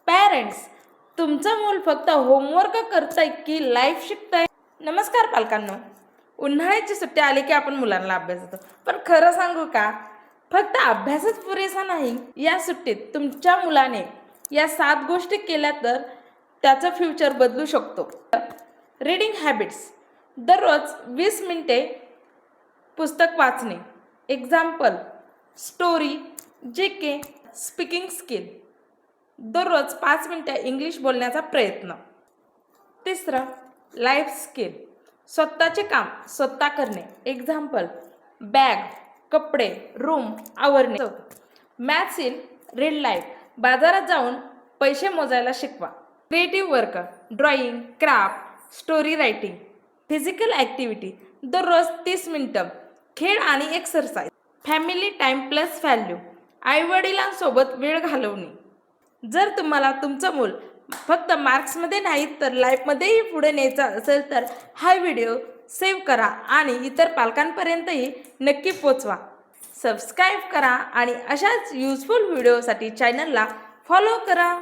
Parents, तुमचं मूल फक्त होमवर्क करतंय की लाईफ शिकतंय? नमस्कार पालकांनो. उन्हाळ्याची सुट्टी आली की आपण मुलांना अभ्यास देतो, पण खरं सांगू का, फक्त अभ्यासच पुरेसा नाही. या सुट्टीत तुमच्या मुलाने या 7 गोष्टी केल्या तर त्याचं फ्युचर बदलू शकतो. Reading habits. दररोज 20 मिनिटे पुस्तक वाचणे. Example story, JK. Speaking skill. दररोज 5 मिनिटे इंग्लिश बोलण्याचा प्रयत्न. तिसरं लाईफ स्किल. स्वतःचे काम स्वतः करणे. एक्झाम्पल बॅग, कपडे, रूम आवरणे. Maths in real life. बाजारात जाऊन पैसे मोजायला शिकवा. Creative work, drawing, craft, story writing. Physical activity. दररोज 30 मिनिटं खेळ आणि exercise. Family time plus value. आईवडिलांसोबत वेळ घालवणे. जर तुम्हाला तुमचं मूल फक्त मार्क्समध्ये नाही तर लाईफमध्येही पुढे न्यायचं असेल तर हा व्हिडिओ सेव्ह करा आणि इतर पालकांपर्यंतही नक्की पोचवा. सबस्क्राईब करा आणि अशाच युजफुल व्हिडिओसाठी चॅनलला फॉलो करा.